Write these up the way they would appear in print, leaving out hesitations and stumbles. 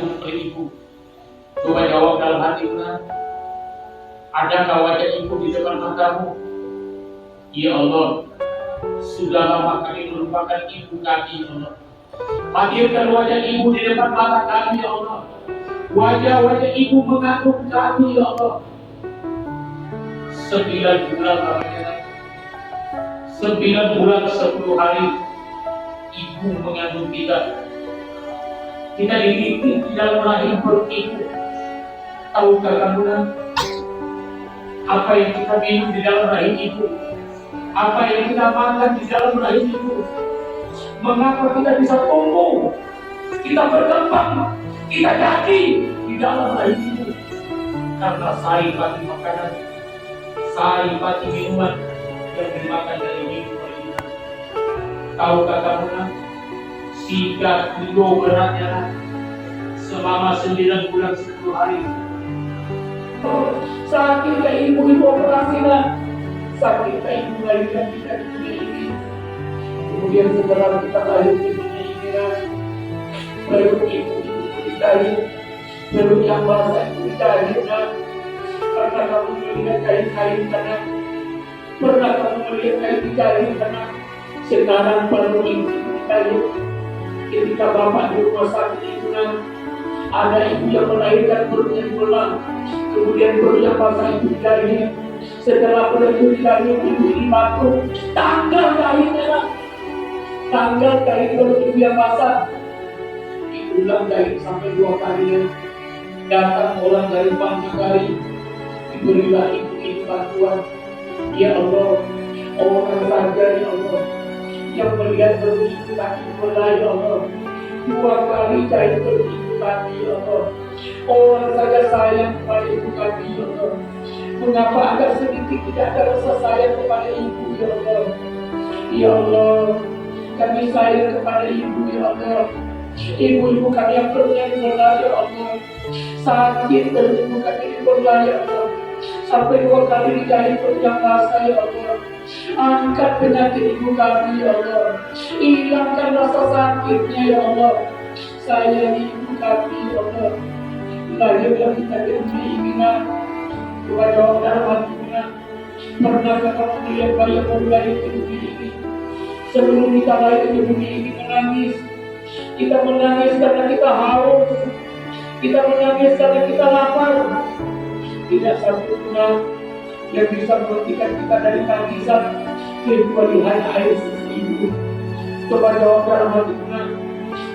mengandung oleh ibu. Coba jawab dalam hatimu. Adakah wajah ibu di depan matamu? Ya Allah, sudah lama kami melupakan ibu kami, ya Allah. Hadirkan wajah ibu di depan mata kami, ya Allah. Wajah-wajah ibu mengandung kami, ya Allah. 9 bulan lamanya, 9 bulan 10 hari ibu mengandung kita. Kita dididik di dalam rahim perut ibu. Tahukah kamu apa yang kita minum di dalam rahim ibu? Apa yang kita makan di dalam rahim ibu? Mengapa kita bisa tumbuh, kita berkembang, kita jadi di dalam rahim ibu? Karena saripati makanan, saripati minuman yang dimakan dari ibu. Tahukah kamu Sika kilo beratnya selama 9 bulan 10 hari. Sakit ke ibu operasi sakit ke ibu melahirkan kita di dunia ini. Kemudian setelah kita lahir di dunia ini, baru ibu ditarik, baru yang basah itu ditarik. Karena kamu melihat kain-kain tanah, pernah kamu melihat kain ditarik tanah, sekarang baru ibu ditarik. Ketika bapak di rumah sakit itu ada ibu yang melahirkan perutnya dibelah, kemudian perut yang basah itu ditarik. Setelah perut itu ditarik, ibu dipaku, tanggal kainnya, tanggal kain perut ibu yang basah. Diulang kain sampai 2 kali. Datang orang dari Bangkali, diberilah ibu ini bantuan. Ya Allah, orang saja ya Allah yang melihat begitu kaki belah, ya Allah. 2 kali kain begitu kaki, ya Allah. Orang saja sayang kepada ibu kami, ya Allah. Mengapa agak sedikit tidak ada rasa sayang kepada ibu, ya Allah? Ya Allah, kami sayang kepada ibu, ya Allah. Ibu-ibu kami yang perutnya dibelah, ya Allah. Sakit perut ibu kami dibelah, ya Allah. Sampai 2 kali dijahit perut yang basah, ya Allah. Angkat penyakit ibu kami, ya Allah. Hilangkan rasa sakitnya, ya Allah. Sayangi ibu kami, ya Allah. Lahirlah kita ke dunia ini, coba jawab dalam hatinya. Pernahkah kamu melihat bayi yang baru lahir ke dunia ini? Sebelum kita lahir ke dunia ini menangis. Kita menangis karena kita haus. Kita menangis karena kita lapar. Tidak satu pun yang bisa menghentikan kita dari tangisan kecuali hanya air susu ibu. Coba jawab dalam hatinya.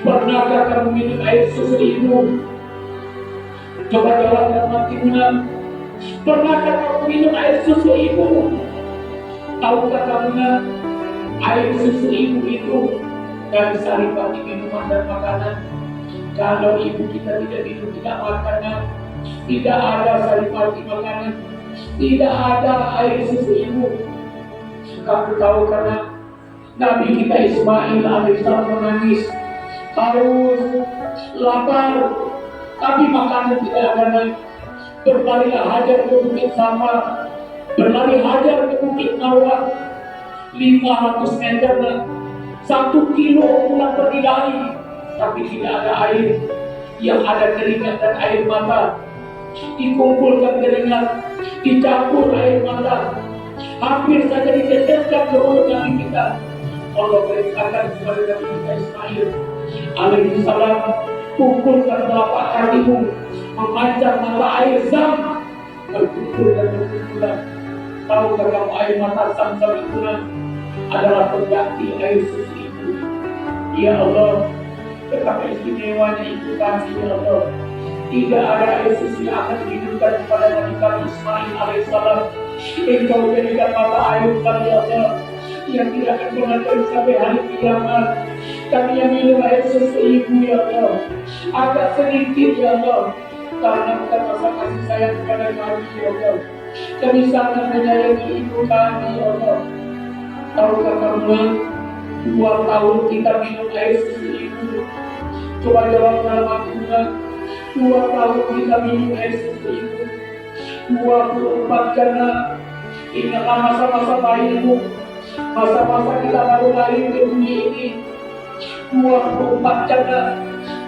Pernahkah kamu minum air susu ibu? Coba jawab dalam hatinya. Pernahkah kamu minum air susu ibu? Tahukah kamu air susu ibu itu dari saripati minuman dan makanan? Kalau ibu kita tidak minum, tidak makan, tidak ada saripati makanan, tidak ada air susu ibu. Kamu tahu karena Nabi kita Ismail alaihissalam menangis, haus, lapar, tapi makanan tidak ada. Berlarilah Hajar ke Bukit Sama, berlari Hajar ke Bukit Nawar, 500 meter, 1 kilo pulang pergi lari, tapi tidak ada air. Yang ada keringat dan air mata. Dikumpulkan keringat, dicampur air mata, hampir saja diteteskan ke mulut Nabi kita. Allah perintahkan kepada Nabi kita Ismail alaihissalam, kumpulkan telapak kakimu, memancar mata air zam, berkumpul dan berkumpulan. Tahukah kamu air mata zam-zam itu adalah pengganti air susu ibu? Ya Allah, betapa istimewanya ibu kami, ya Allah. Tidak ada air susu yang akan dihidupkan kepada Nabi kami Ismail alaihissalam. Engkau jadikan mata air kami, ya Allah, yang tidak akan pernah sampai hari kiamat. Kami yang minum air susu ibu, ya Allah, agak sedikit, ya Allah, karena bukan rasa kasih sayang kepada kami, ya Allah. Kami sangat menyayangi ibu kami, ya Allah. Tahukah kamu 2 tahun kita minum air susu ibu? Coba jawab dalam hatinya. 2 tahun kita minum air susu ibu. 24 jam. Ingatlah masa-masa bayimu, masa-masa kita baru lahir ke dunia ini. 24 jam.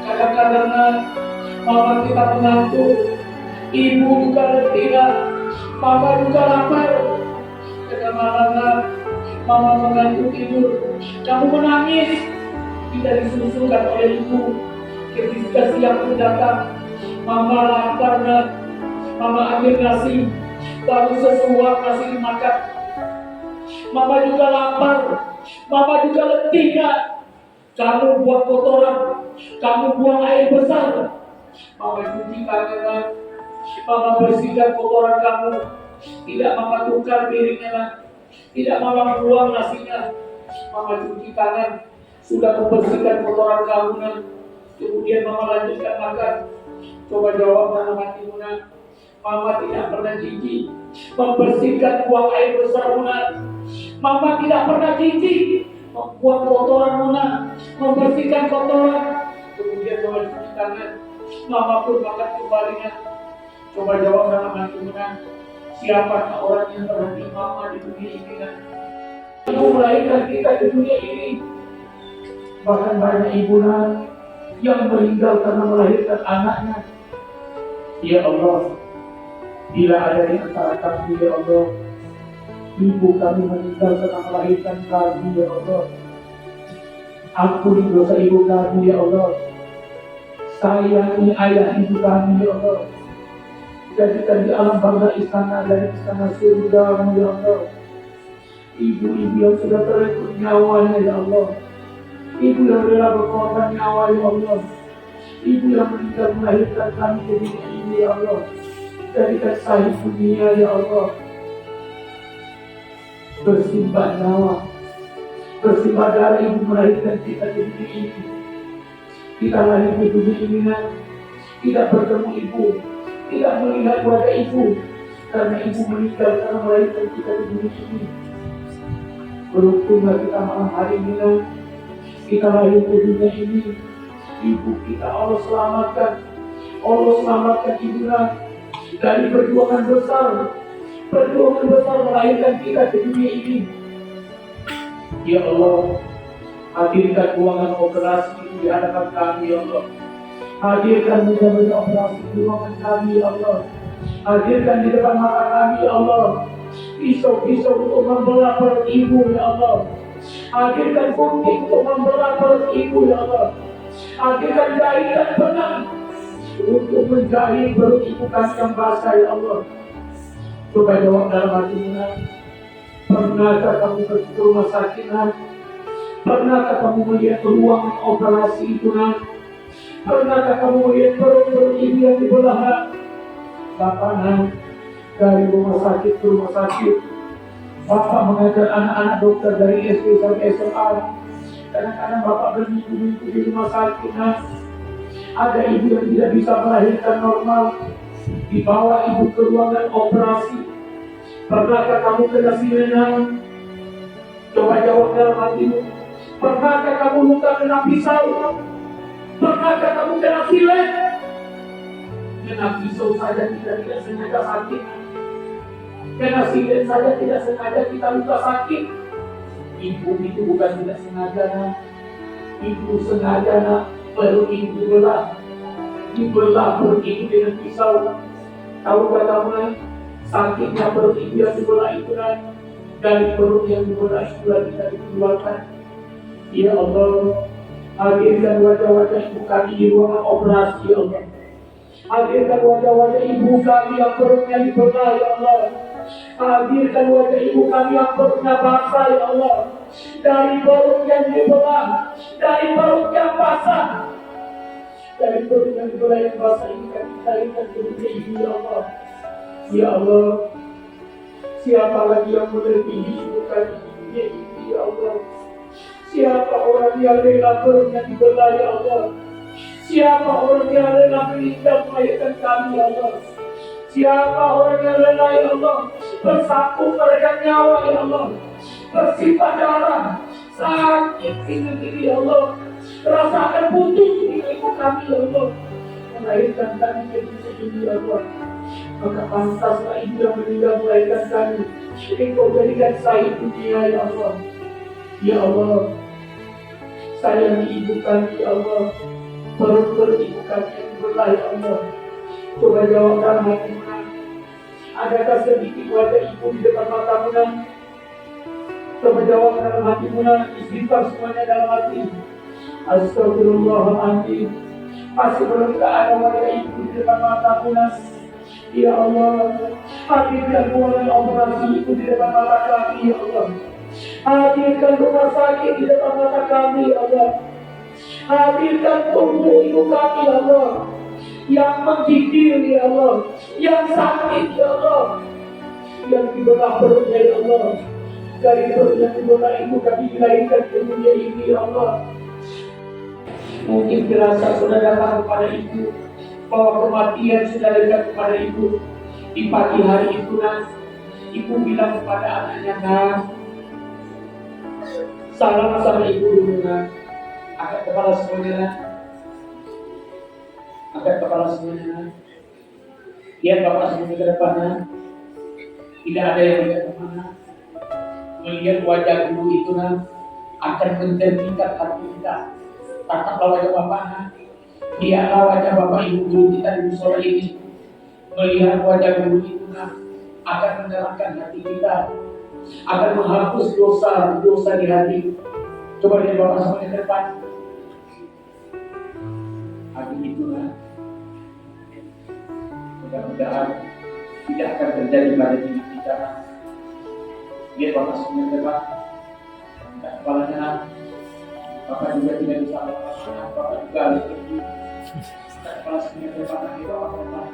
Kadang-kadang Mama kita mengantuk, ibu juga letih, mama juga lapar. Tengah malam mama mengantuk tidur, kamu menangis, tidak disusulkan oleh ibu. Ketika siang pun datang, mama lapar, mama ambil nasi, baru sesuap nasi dimakan. Mama juga lapar, mama juga letih, kamu buang kotoran, kamu buang air besar, mama cuci tangan, mama bersihkan kotoran kamu, tidak mama tukar piringnya, tidak mama buang nasinya, mama cuci tangan, sudah membersihkan kotoran kamu, kemudian mama lanjutkan makan. Coba jawab dalam hatimu, mama tidak pernah jijik membersihkan buang air besar, mama tidak pernah jijik membuang kotoran, membersihkan kotoran, kemudian mama cuci tangan, mama pun makan kembalinya. Coba jawab dalam hatimu, siapakah orang yang berhenti mama di dunia ini? Ibu melahirkan kita di dunia ini. Bahkan banyak ibu yang meninggal karena melahirkan anaknya. Ya Allah, bila ada di antara kami, ya Allah, ibu kami meninggal karena melahirkan kami, ya Allah, ampuni dosa ibu kami, ya Allah. Sayangi ayah ibu kami, ya Allah. Jadikan di alam bangga istana dari istana surga, ya Allah. Ibu-ibu yang sudah terikut nyawanya, ya Allah. Ibu yang rela berkorban nyawa, ya Allah. Ibu yang meninggal melahirkan kami ke dunia ini, ya Allah. Jadikan sahih dunia, ya Allah. Bersimbah nyawa, bersimbah darah ibu melahirkan kita ke dunia ini. Kita lahir di dunia ini, tidak bertemu ibu, tidak melihat wajah ibu, karena ibu meninggal karena melahirkan kita di dunia ini. Beruntunglah kita malam hari ini, kita lahir di dunia ini. Ibu kita Allah selamatkan ibu dari perjuangan besar melahirkan kita di dunia ini. Ya Allah, hadirkan ruangan operasi itu di hadapan kami, ya Allah. Hadirkan meja-meja operasi di ruangan kami, ya Allah. Hadirkan di depan mata kami, ya Allah, pisau-pisau untuk membelah perut ibu, ya Allah. Hadirkan gunting untuk membelah perut ibu, ya Allah. Hadirkan jahitan benang untuk menjahit perut ibu kami yang basah, ya Allah. Coba jawab dalam hatimu, pernahkah kamu pergi ke rumah sakit, pernahkah kamu melihat ruang operasi itu, pernahkah kamu melihat perut ibu yang dibelah? Bapak, dari rumah sakit ke rumah sakit, Bapak mengajar anak-anak dokter dari SD sampai SMA. Kadang-kadang Bapak berminggu-minggu di rumah sakit, ada ibu yang tidak bisa melahirkan normal, dibawa ibu ke ruangan operasi. Pernahkah kamu kena sirena? Coba jawab dalam hatimu. Pernahkah kamu luka kena pisau? Pernahkah kamu kena silet? Kena pisau saja tidak sengaja sakit. Kena silet saja tidak sengaja kita luka sakit. Ibu itu bukan tidak sengaja, ibu sengaja, perut ibu dibelah perut ibu dengan pisau. Tahu kamu, sakitnya perut ibu yang dibelah itu, dari perut yang dibelah itu kita dikeluarkan. Ya Allah, hadirkan wajah-wajah ibu kami di ruangan operasi, ya Allah. Hadirkan wajah-wajah ibu kami yang perutnya dibelah, ya Allah. Hadirkan wajah ibu kami yang perutnya basah, ya Allah. Dari perut yang dibelah, dari perut yang basah, dari perut yang dibelah yang basah ini kami tarik ke dunia ini, ya Allah. Ya Allah, siapa lagi yang melebihi ibu kami di dunia ini, ya Allah. Siapa orang yang rela perutnya dibelah, ya Allah. Siapa orang yang rela meninggal melahirkan kami, ya Allah. Siapa orang yang rela, ya Allah, bersatu mereka nyawa, ya Allah, bersimpah darah, sakit ini, ya Allah, rasakan putus di ibu kami, ya Allah, melahirkan kami ke dunia ini, ya Allah. Maka pantaslah ibu yang meninggal melahirkan kami, Engkau berikan sahih dunia, ya Allah. Ya Allah, sayangi ibu kami, ya Allah. Perut ibu kami yang Bismillah ya Allah. Coba jawabkan hati Muna. Adakah sedikit wajah ibu di depan mata Muna? Coba jawab dalam hati Muna. Istighfar semuanya dalam hati. Astagfirullahaladzim. Masih belum tak ada wajah ibu di depan mata Muna. Ya Allah, hadirkan ruangan operasi itu di depan mata kami, ya Allah. Hadirkan rumah sakit di depan mata kami, ya Allah. Hadirkan tubuh ibu kami, ya Allah. Yang menggigil, ya Allah. Yang sakit, ya Allah. Yang dibelah perutnya, ya Allah. Dari perut yang dibelah ibu kami dilahirkan ke dunia ini, ya Allah. Mungkin dirasa sudah datang kepada ibu, bahwa kematian sudah dekat kepada ibu. Di pagi hari itu ibu bilang kepada anaknya, salam sama ibu dulu angkat kepala semuanya, angkat kepala semuanya. Lihat bapak semuanya ke depannya, tidak ada yang melihat kemana. Melihat wajah guru itu akan menjernihkan hati kita. Tataplah wajah bapaknya. Lihatlah wajah bapak ibu guru kita di musola ini. Melihat wajah guru itu akan menerangkan hati kita, akan menghapus dosa di hati. Coba lihat bapak sampai ke depan. Hati itu mudah-mudahan tidak akan terjadi pada diri kita. Lihat bapak sampai ke depan. Angkat kepalanya. Bapak juga tidak bisa melakukan, bapak juga harus pergi. Kepala semuanya depan lagi, bapak depan.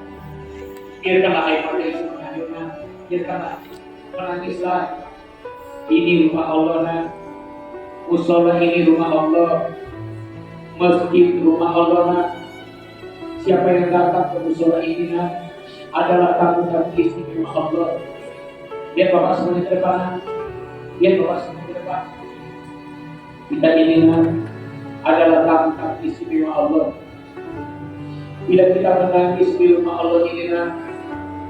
Biarkanlah air mata itu mengalirnya, biarkanlah menangislah. Ini rumah Allah, musola ini rumah Allah, masjid rumah Allah. Siapa yang datang ke musola ini adalah tamu istimewa Allah. Lihat bapak semuanya ke depan, lihat bapak semuanya ke depan. Kita ini adalah tamu istimewa Allah. Bila kita menangis di rumah Allah ini,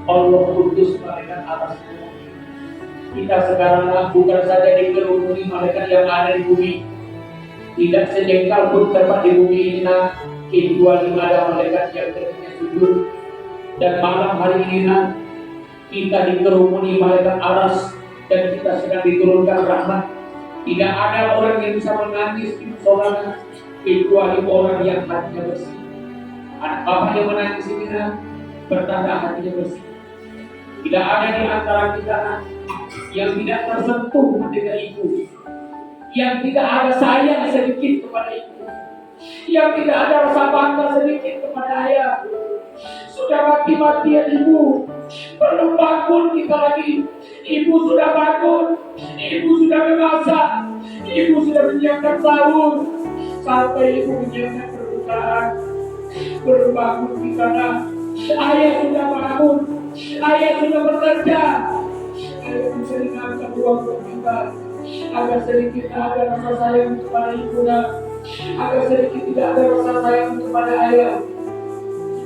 Allah kudus malaikat atasnya. Kita sekarang bukan saja dikerumuni malaikat yang ada di bumi, tidak sejengkal pun tempat di bumi ini kecuali ada malaikat yang terkena sujud. Dan malam hari ini kita dikerumuni malaikat aras dan kita sedang diturunkan rahmat. Tidak ada orang yang bisa menangis di musola kecuali orang yang hatinya bersih. Anak bapak yang menangis ini bertanda hatinya bersih. Tidak ada di antara kita yang tidak tersentuh dengan ibu, yang tidak ada sayang sedikit kepada ibu, yang tidak ada rasa bangga sedikit kepada ayah. Sudah mati-matian ibu, belum bangun kita lagi. Ibu sudah bangun, ibu sudah memasak, ibu sudah menyiapkan sahur, sampai ibu menyiapkan perbukaan. Belum bangun kita ayah sudah bangun, ayah sudah bekerja. Ayah menceritakan ruang untuk kita, agar sedikit ada rasa sayang kepada ibu, agar sedikit tidak ada rasa sayang kepada ayah.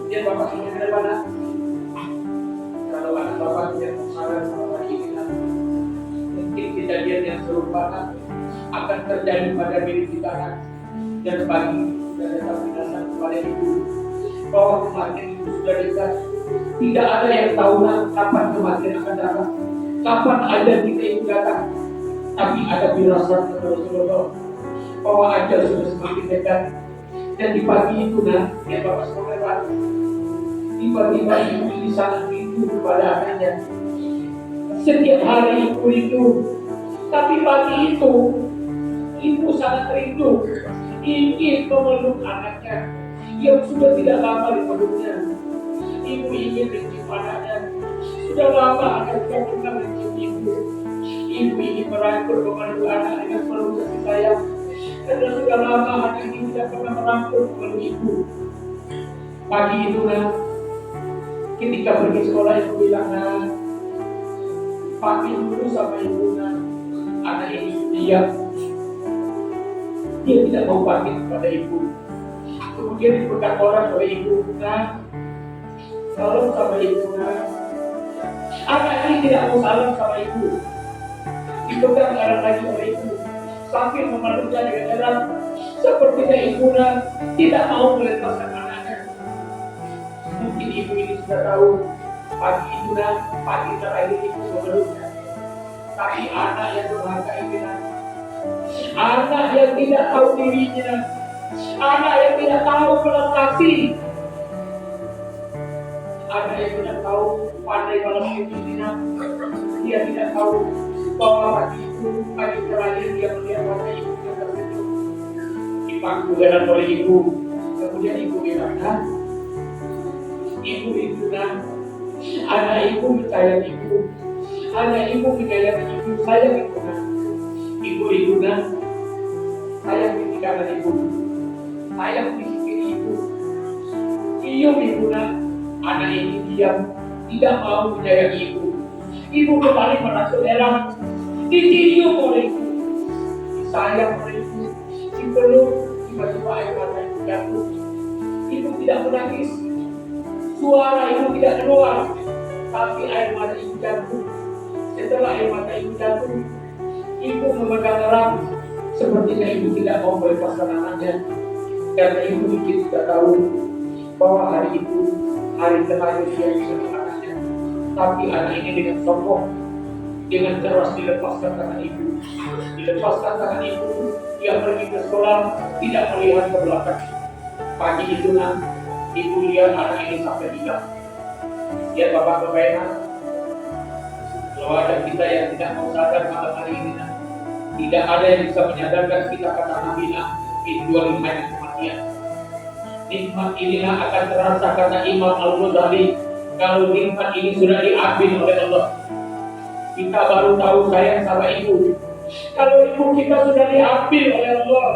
Dia bapak sudah ke depan. Kalau anak bapak tidak mengarah sama ini, mungkin kejadian yang serupa akan terjadi pada diri kita dan bagi kita datang berdasar kepada ibu bahwa kematian itu sudah dekat. Tidak ada yang tahu kapan kematian akan datang, kapan ajal kita itu datang. Tapi ada firasat dari Rasulullah bahwa ajal sudah semakin dekat. Dan di pagi itu ya bapak saudara, tiba-tiba ibu ini sangat rindu kepada anaknya. Setiap hari ibu rindu, tapi pagi itu ibu sangat rindu, ingin memeluk anaknya yang sudah tidak lama di peluknya. Ibu ingin mencium anaknya, sudah lama anak tidak pernah mencium ibu. Ibu ingin merangkul memeluk anak dengan penuh kasih sayang, karena sudah lama anak ini tidak pernah merangkul memeluk ibu. Pagi itu ketika pergi sekolah ibu bilang pamit dulu sama ibu anak ini diam. Dia tidak mau pamit kepada ibu. Kemudian dipegang orang oleh ibu, salam sama ibu. Anak ini tidak mau salam sama ibu. Dipegang orang lagi oleh ibu, sambil memeluknya dengan erat, sepertinya ibu tidak mau melepaskan anaknya. Mungkin ibu ini sudah tahu pagi itu pagi terakhir ibu mengeluhnya. Tapi anak yang durhaka ini anak yang tidak tahu dirinya, anak yang tidak tahu belas kasih, anak yang tidak tahu pandai balas ini, dia tidak tahu bahwa pagi terakhir dia melihat wajah ibu yang tersenyum, dipangku oleh ibu. Kemudian ibu bilang, ibu itu anak ibu percaya ibu, anak ibu percaya ibu, saya itu ibu itu saya pikirkan ibu, saya pikir ibu, ibu anak ini diam, tidak mau percaya ibu. Ibu kembali merasa heran, dicium oleh ibu, disayang oleh ibu, dipeluk, tiba-tiba air mata ibu jatuh. Ibu tidak menangis, suara ibu tidak keluar, tapi air mata ibu jatuh. Setelah air mata ibu jatuh, ibu memegang erat, sepertinya ibu tidak mau melepaskan anaknya, karena ibu tidak tahu bahwa hari itu hari terakhir dia bersama anaknya. Tapi anak ini dengan sombong, dengan keras dilepaskan tangan ibu, dilepaskan tangan ibu, dia pergi ke sekolah, tidak melihat ke belakang. Pagi itu ibu lihat anak ini sampai tiga. Lihat bapak kebayang, kalau ada kita yang tidak mau sadar malam hari ini, tidak ada yang bisa menyadarkan kita kata Nabi di 25 yang kematian. Nikmat inilah akan terasa kata Imam Al-Ghazali, kalau nikmat ini sudah diambil oleh Allah. Kita baru tahu sayang sama ibu. Kalau ibu kita sudah diambil oleh Allah,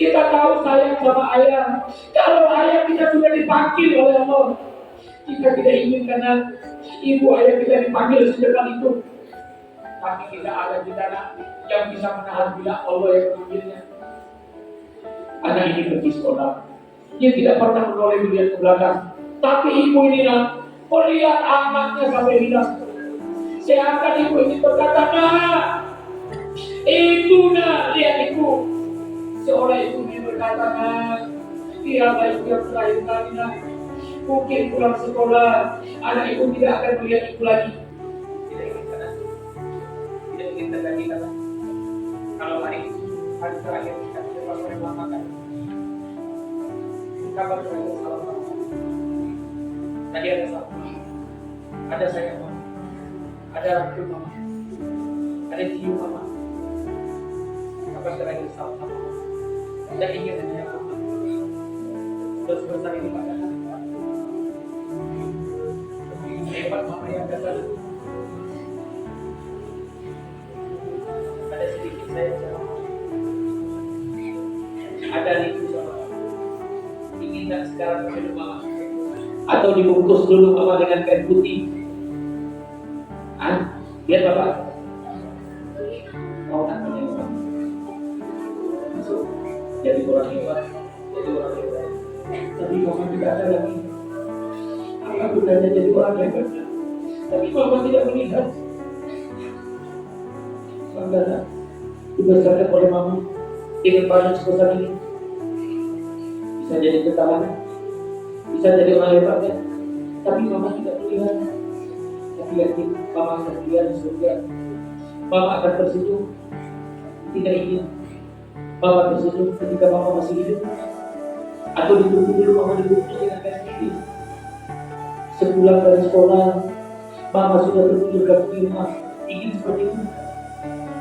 kita tahu sayang sama ayah. Kalau ayah kita sudah dipanggil oleh Allah, kita tidak ingin karena ibu ayah kita dipanggil secepat itu. Tapi tidak ada kita yang bisa menahan bila Allah yang memanggilnya. Anak ini pergi sekolah, dia tidak pernah menoleh melihat ke belakang. Tapi ibu ini melihat anaknya sampai hilang. Seakan ibu ini berkata, itu lihat ibu. Seorang ibu ini berkata, biarlah ibu yang terakhir kali mungkin pulang sekolah, anak ibu tidak akan melihat ibu lagi. Tidak ingin terjadi kata. Kalau hari terakhir kita tidak boleh makan. Kabar terakhir salam. Tadi ada salam, ada sayang mama, ada rangkul mama, ada cium mama. Kabar terakhir salam mama. Tidak ingin hanya mama. Terus besar ini pada hebat mama yang datang. Ada sedikit saya sama mama. Ada rindu sama mama. Ingin tak sekarang minum mama? Atau dibungkus dulu mama dengan kain putih? Lihat bapak. Mau tak punya mama? Masuk. Jadi orang hebat. Jadi orang hebat. Tapi mama tidak ada lagi. Apa gunanya jadi orang hebat? Tapi mama tidak melihat. Bangga dibesarkan oleh mama dengan badan sebesar ini. Bisa jadi ketahanan, bisa jadi orang hebat ya. Tapi mama tidak melihat. Tapi yakin mama akan melihat di surga. Mama akan tersenyum. Tidak ingin mama tersenyum ketika mama masih hidup. Atau ditunggu dulu mama dibungkus dengan kain putih. Sepulang dari sekolah, mama sudah tertidur di rumah. Ingin seperti itu.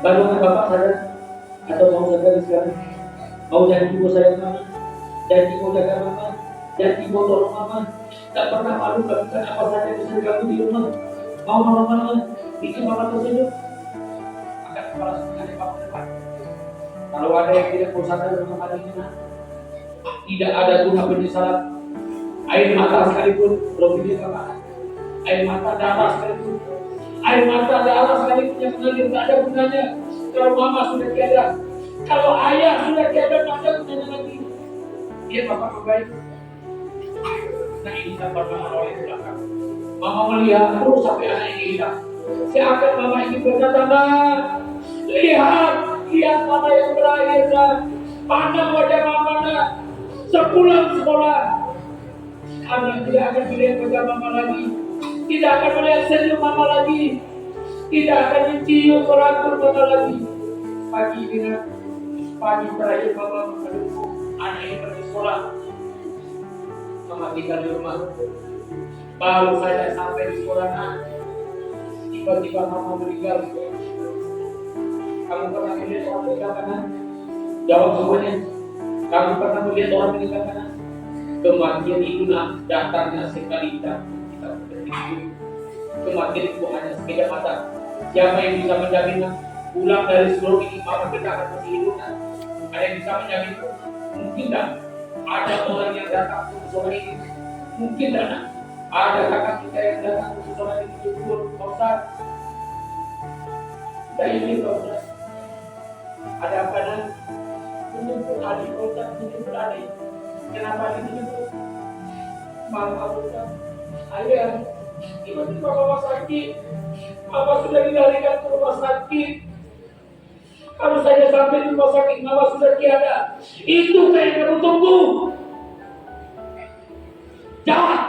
Baru bapak sadar atau mau sadar sekarang? Mau jadi ibu sayang mama, jadi ibu jaga mama, jadi ibu tolong mama. Tak pernah malu lakukan apa saja yang bisa kamu di rumah. Mau nolong mama, bikin mama tersenyum. Akan kepala sebenarnya papa depan. Kalau ada yang tidak mau sadar dengan hal ini, tidak ada guna penyesalan. Air mata sekalipun belum dia katakan. Air mata darah sekalipun. Air mata darah sekalipun yang mengalir tak ada gunanya. Kalau mama sudah tiada, kalau ayah sudah tiada, tak ada gunanya lagi. Dia bapak membaik. Nah ini tak pernah menoleh ke belakang. Mama melihat terus sampai anak ini hilang. Seakan mama ini berkata, lihat mama yang terakhir, pandang wajah mama sepulang sekolah. Anak tidak akan melihat wajah mama lagi, tidak akan melihat senyum mama lagi, tidak akan mencium merangkul mama lagi. Pagi ini, pagi terakhir mama menunggu anak ini pergi sekolah. Mama tinggal di rumah. Baru saja sampai di sekolah, tiba-tiba mama meninggal. Kamu pernah melihat orang meninggal kanan? Jawab semuanya. Kamu pernah melihat orang meninggal kanan? Kematian itulah datangnya sekali kita berpikir. Kematian itu hanya sepeda mata. Siapa yang bisa menjamin pulang dari seluruh ini mama kita akan masih hidup? Ada yang bisa menjamin? Mungkin tak. Ada orang yang datang ke musola ini. Mungkin tak. Ada kakak kita yang datang ke musola ini jujur, Pak Ustaz. Kita ini Pak Ustaz. Ada apa nak? Menjemput adik Pak Ustaz, menjemput adik. Kenapa dijemput? Mama Pak Ustaz. Ayah, tiba-tiba mama sakit. Mama sudah dilarikan ke rumah sakit. Kalau saya sampai di rumah sakit, mama sudah tiada. Itu yang kamu tunggu. Jawab.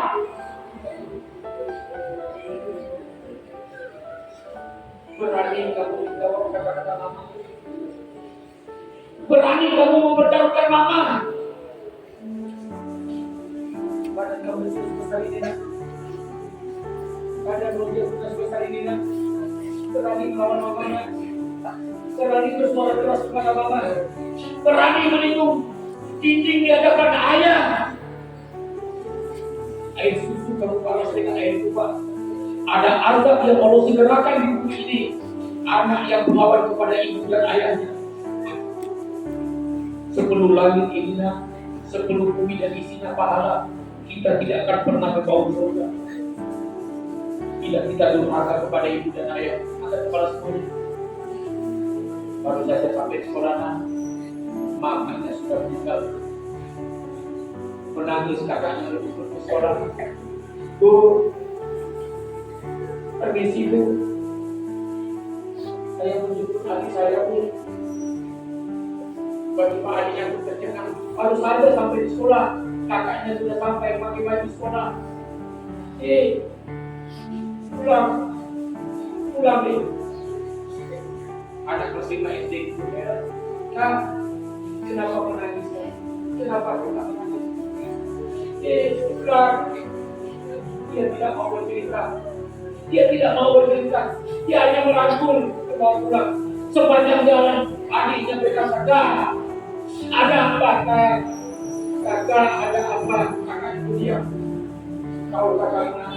Berani kamu menjawab kata-kata mama? Berani kamu mempertaruhkan mama? Badan kamu sudah sebesar ini nak? Badan kamu sudah sebesar ini nak? Berani melawan mamanya? Berani bersuara keras kepada mama? Berani menikung dinding di hadapan ayah? Air susu kamu balas dengan air tuba. Ada azab yang Allah segerakan di bumi ini. Anak yang melawan kepada ibu dan ayahnya. Sebelum langit ini, sebelum bumi dan isinya pahala, kita tidak akan pernah ke bawah surga. Bila kita durhaka kepada ibu dan ayah, angkat kepala semuanya. Baru saja sampai sekolah, mamanya sudah meninggal. Menangis kakaknya lebih ke sekolah. Bu, permisi Bu, saya menjemput adik saya Bu. Bagi Pak adik yang bekerja, baru saja sampai di sekolah, kakaknya sudah sampai pakai baju sekolah. Pulang deh. Anak kelas 5 SD itu ya. Kak, kenapa menangis? Kenapa kau tak menangis? Pulang. Dia tidak mau bercerita. Dia hanya merangkul ke bawah pulang. Sepanjang jalan adiknya berkata, "Kak, ada apa Kak? Kakak ada apa?" Kakak itu diam. Tahu kakaknya?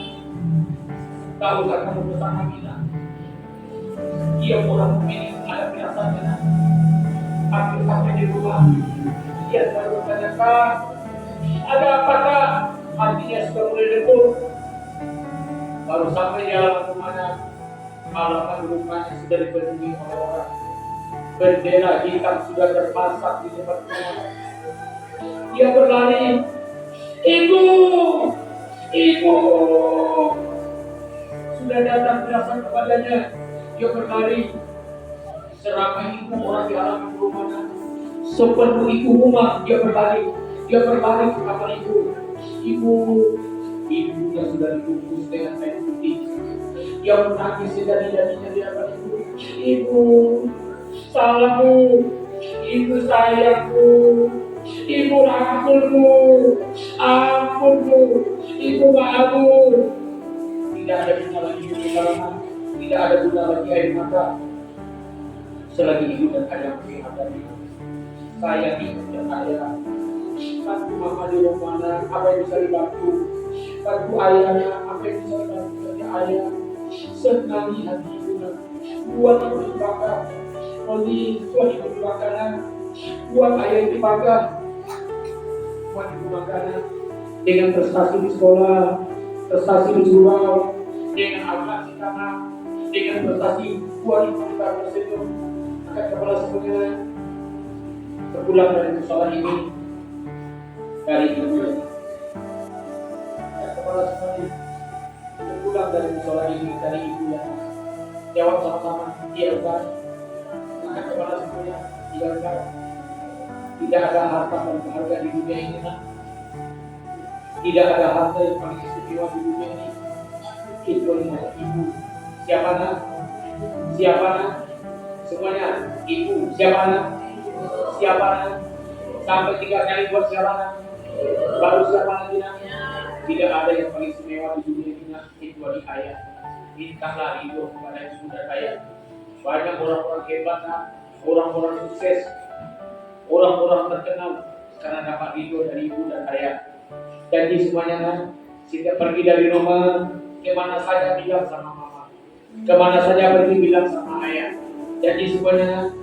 Tahu kamu bersama kita? Dia orang ini ada biasanya. Hampir sampai di rumah. Dia baru bertanya, "Kak, ada apa Kak?" Hatinya sudah mulai lebur. Baru sampai di halaman rumahnya, halaman rumahnya sudah dipenuhi oleh orang. Bendera hitam sudah terpasang di depan rumah. Dia berlari, "Ibu, ibu!" Sudah datang belasan kepadanya. Dia berlari, seramai ibu orang di halaman rumahnya. Sepenuh ibu rumah dia berlari ke kamar ibu. Ibu yang sudah dibungkus dengan kain putih. Dia menangis sedari-darinya di hadapan ibu. "Ibu, salahmu, ibu sayangku, ibu rangkulmu, ampunmu, ibu maafmu." Tidak ada guna lagi perjalanan, tidak ada guna lagi air mata. Selagi ibu dan ayah menghadapi, saya ibu dan ayah. Bantu mama di rumah mana, apa yang bisa dibantu? Bantu ayahnya, apa yang bisa dibantu dari ayah? Senangi hati ibu dan buat ibu dibangga. Buat ibu dibangga, buat ayah dibangga, buat ibu bangga dengan prestasi di sekolah, prestasi di surau, dengan anak di tanah, dengan prestasi buat ibu dibangga senyum. Angkat kepala semuanya. Berpulang dari musola ini dari ibu. Angkat kepala semuanya. Berpulang dari musola ini dari ibu ya. Jawab sama-sama. Iya Ustaz. Angkat kepala semuanya. Iya Ustaz. Tidak ada harta dan berharga di dunia ini, nak. Tidak ada harta yang paling istimewa di dunia ini kecuali ibu. Siapa nak? Siapa nak? Semuanya ibu. Siapa nak? Siapa nak? Sampai 3 kali buat siapa nak? Baru siapa lagi nak? Tidak ada yang paling istimewa di dunia ini kecuali ayah. Mintalah hidup kepada ibu dan ayah. Banyak orang-orang hebat nak, orang-orang sukses, orang-orang terkenal karena dapat ridho dari ibu dan ayah. Janji semuanya kan, setiap pergi dari rumah, kemana saja bilang sama mama, kemana saja pergi bilang sama ayah. Janji semuanya,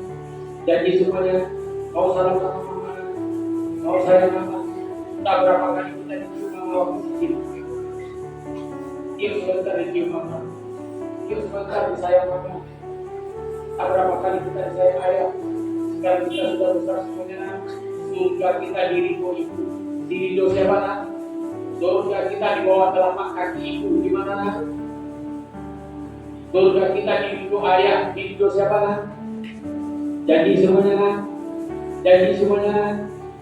mau salam sama mama, mau sayang mama. Tak berapa kali kita dicium mama waktu kecil, cium sebentar dicium mama, cium sebentar disayang mama. Tak berapa kali kita disayang ayah. Sekarang kita sudah besar semuanya, surga kita diridho ibu. Diridho siapa nak? Surga kita di bawah telapak kaki ibu. Di mana nak? Surga kita diridho ayah. Diridho siapa nak? Janji semuanya nak? Janji semuanya nak?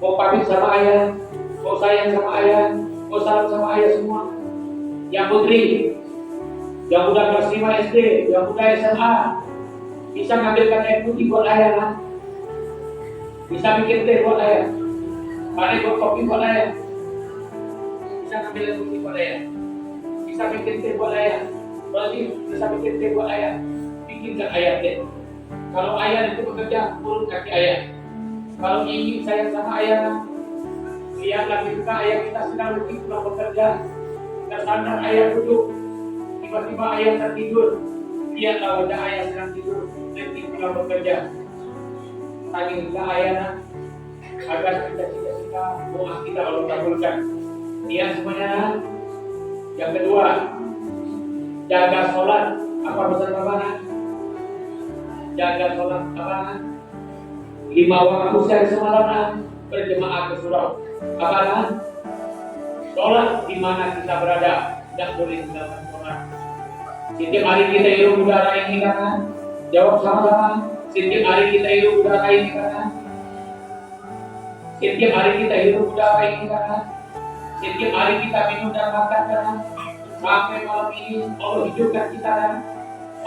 Mau pamit sama ayah, mau sayang sama ayah, mau salam sama ayah semua. Yang putri, yang udah kelas 5 SD, yang udah SMA, bisa ngambilkan air putih buat ayah nak? Bisa bikin teh buat ayah, mana buat kopi buat ayah, bisa ngambil air putih buat ayah, bisa bikin teh buat ayah, berarti bisa bikin teh buat ayah, bikinkan ayah teh. Kalau ayah itu bekerja, turun kaki ayah. Kalau ingin sayang sama ayah, lihatlah ketika ayah kita sedang pulang bekerja, kita sadar ayah duduk, tiba-tiba ayah tertidur, lihatlah wajah ayah sedang tidur, nanti pulang bekerja. Tanya ayah agar cita-cita doa kita Allah kabulkan. Niat semuanya. Yang kedua, jaga sholat. Apa pesan Bapak nak? Jaga sholat apa nak? 5 waktu sehari semalam nak berjemaah ke surau. Apa nak? Sholat di mana kita berada, tidak boleh tinggalkan sholat. Setiap hari kita hirup udara ini kan? Jawab sama-sama. Setiap hari kita hidup udara ini karena setiap hari kita hidup udara ini karena setiap hari kita minum dan makan karena sampai malam ini Allah hidupkan kita kan,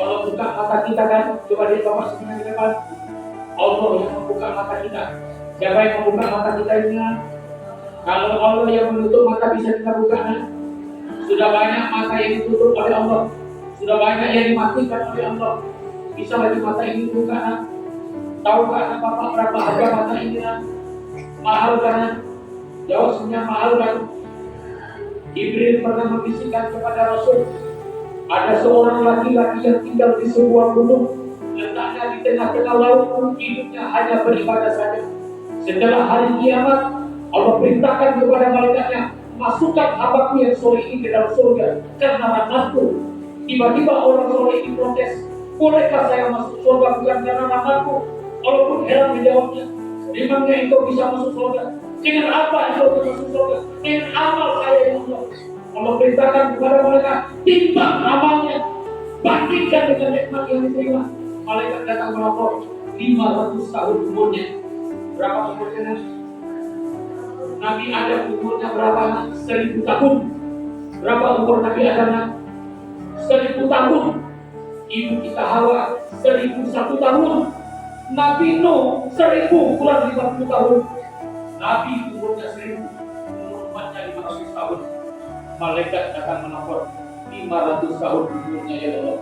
Allah buka mata kita kan. Coba dia bawa semuanya ke depan. Allah yang membuka mata kita. Siapa yang membuka mata kita ini? Kalau Allah yang menutup mata bisa kita buka kan? Sudah banyak mata yang ditutup oleh Allah, sudah banyak yang dimatikan oleh Allah. Bisa lagi mata ini buka. Tahukah Bapak berapa harga mata ini? Mahal kan? Jawab semuanya mahal kan? Jibril pernah membisikkan kepada Rasul, ada seorang laki-laki yang tinggal di sebuah gunung, letaknya di tengah-tengah laut, hidupnya hanya beribadah saja. Setelah hari kiamat, Allah perintahkan kepada malaikatnya, masukkan hambaku yang soleh ini ke dalam surga karena rahmatku. Tiba-tiba orang soleh ini protes, bolehkah saya masuk surga bukan karena rahmatku? Allah pun heran menjawabnya, memangnya engkau bisa masuk surga? Dengan apa engkau bisa masuk surga? Dengan amal saya yang Allah. Allah perintahkan kepada mereka, timbang amalnya, bandingkan dengan nikmat yang diterima. Malaikat datang melapor, 500 tahun umurnya. Berapa umurnya? Nabi Adam umurnya berapa? 1000 tahun. Berapa umur Nabi Adam? 1000 tahun. Ibu kita Hawa 1001 tahun. Nabi Nuh 1000 kurang 50 tahun. Nabi umurnya 1000, umur umatnya 500 tahun. Malaikat datang melapor, 500 tahun umurnya ya Allah.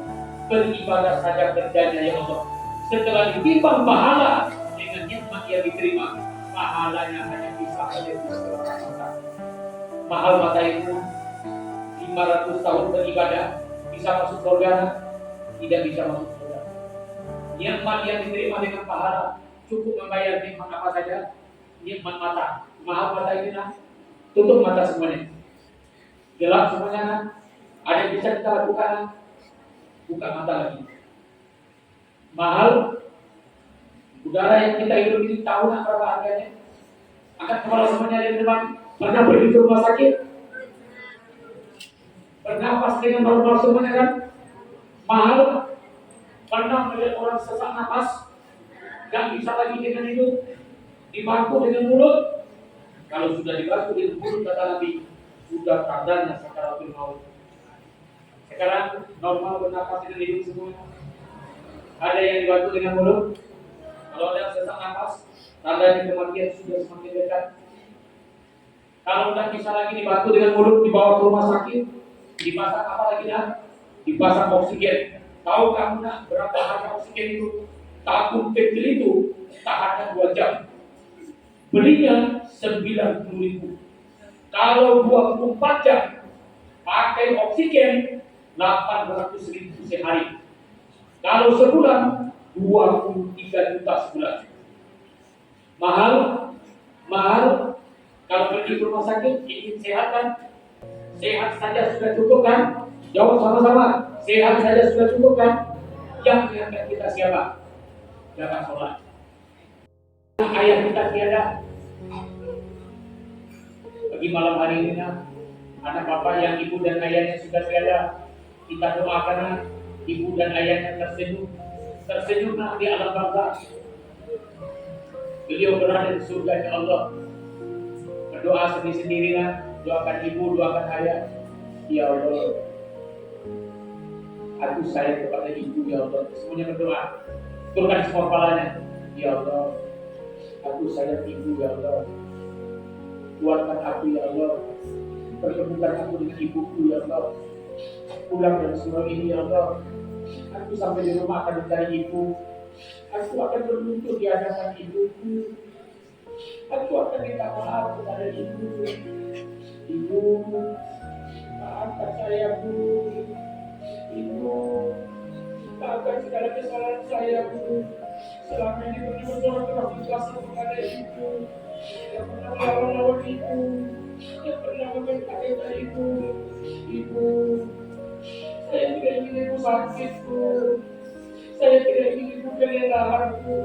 Beribadah saja kerjanya ya Allah. Setelah ditimbang pahala dengan nikmat yang diterima, pahalanya hanya bisa saja di sebelah mata. Mahal mata itu 500 tahun beribadah, bisa masuk surga? Tidak bisa masuk surga. Nikmat yang diterima dengan pahala cukup membayar nikmat apa saja. Nikmat mata, mahal mata ini nah. Tutup mata semuanya, gelap semuanya nah. Ada yang bisa kita lakukan nah. Buka mata lagi. Mahal udara yang kita hidup ini, tahu nah berapa harganya? Angkat kepala semuanya dari depan. Pernah pergi ke rumah sakit? Bernapas dengan normal semuanya kan? Mahal. Pernah melihat orang sesak napas, gak bisa lagi dengan hidup, dibantu dengan mulut. Kalau sudah dibantu dengan mulut, kata Nabi, sudah tandanya sakaratul maut. Sekarang normal bernapas dengan hidung semua. Ada yang dibantu dengan mulut. Kalau ada yang sesak nafas, tandanya kematian sudah semakin dekat. Kalau tidak bisa lagi dibantu dengan mulut, dibawa ke rumah sakit, dipasang apa lagi nak? Dipasang oksigen. Tahu kamu nak berapa harga oksigen itu? Tabung kecil itu tahannya 2 jam. Belinya 90.000. Kalau 24 jam pakai oksigen 800.000 sehari. Kalau sebulan 23 juta sebulan. Mahal, mahal. Kalau pergi ke rumah sakit ingin sehat kan? Sehat saja sudah cukup kan? Jawab sama-sama. Sehat saja sudah cukup kan? Yang mengingatkan kita siapa? Jangan sholat. Ayah kita tiada. Bagi malam hari ini, anak bapak yang ibu dan ayahnya sudah tiada, kita doakan ibu dan ayahnya tersenyum di alam barzakh. Beliau berada di surga ya Allah. Berdoa sendiri-sendiri, doakan ibu, doakan ayah. Ya Allah, aku sayang kepada ibu ya Allah. Semuanya berdoa. Turunkan semua kepalanya. Ya Allah, aku sayang ibu ya Allah. Kuatkan aku ya Allah. Pertemukan aku dengan ibuku ya Allah. Pulang dari semua ini ya Allah. Aku sampai di rumah akan mencari ibu. Aku akan berlutut di hadapan ibuku. Aku akan minta maaf kepada ibu. Ibu, maafkan saya Bu. Ibu, maafkan segala kesalahan saya Bu. Selama ini berdoa telah ikhlas kepada ibu. Yang pernah melawan ibu, yang pernah membentak ibu. Ibu, saya tidak ingin ibu sakit Bu. Saya tidak ingin ibu kelelahan Bu.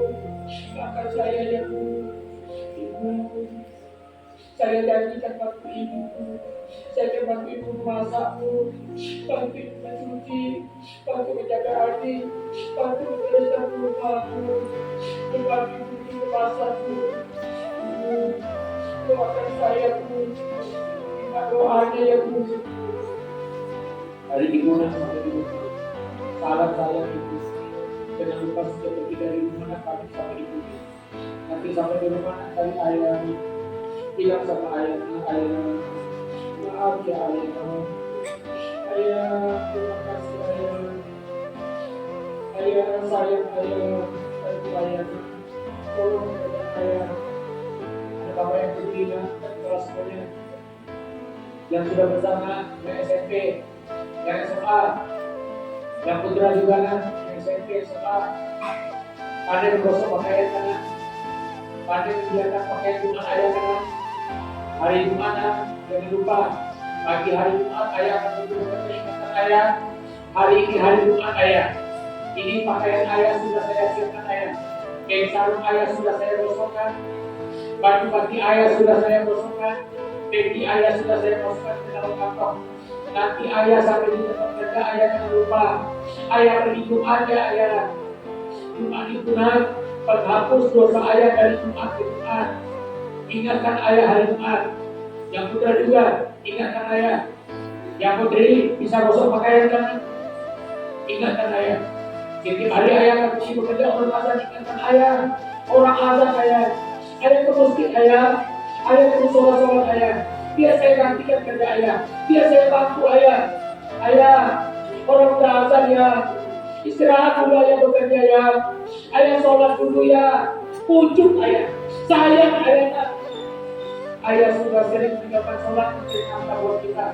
Maafkan saya ya Bu. Ibu, saya janjikan waktu ibu. Saya akan bantu ibu memasak Bu. Bantu ibu mencuci, bantu menjaga adik, bantu membereskan rumah Bu. Membantu ibu di pasar Bu. Ibu, doakan saya Bu. Minta doanya ya Bu. Hari ibu nak sampai di rumah. Salam saya ibu. Jangan lupa setiap pergi dari rumah kami sampai ibu. Nanti sampai di rumah kami ayah. Bilang sama ayah, maaf ya ayah. Ayah, terima kasih ayah. Ayah sayang ayah. Ayah, tolong dengan ayah. Ada bapak yang berdiri dan kelas semuanya. Yang sudah bersama, yang SMP, yang SMA, yang putra juga yang SMP, SMA. Ada yang gosok pakaian kan? Ada yang menjaga pakaian Jumat ayah kan? Hari Jumat jangan lupa. Pagi hari Jumat ayah akan berdoa ingatan ayah. Hari ini hari Jumat ayah. Ini pakaian ayah sudah saya siapkan ayah. Kain sarung ayah sudah saya gosokkan. Baju ayah sudah saya gosokkan. Peci ayah sudah saya gosokkan ke dalam kantong. Nanti ayah sampai di tempat kerja ayah jangan lupa. Ayah pergi Jumat ya ayah. Jumat itu penghapus dosa ayah dari Jumat ke Jumat. Ingatkan ayah hari Jumat. Yang putra juga ingatkan ayah. Yang putri bisa gosok pakaian kan? Ingatkan ayah. Setiap hari ayah akan pergi bekerja orang azan, ingatkan ayah. Orang azan ayah. Ayah ke masjid ayah. Ayah ke sholat ayah. Biar saya gantikan kerja ayah. Biar saya bantu ayah. Ayah, orang udah azan ya. Istirahat dulu ayah bekerja ya. Ayah sholat dulu ya. Pujuk ayah. Sayang ayah. Ayah sudah sering meninggalkan sholat untuk angka buat kita.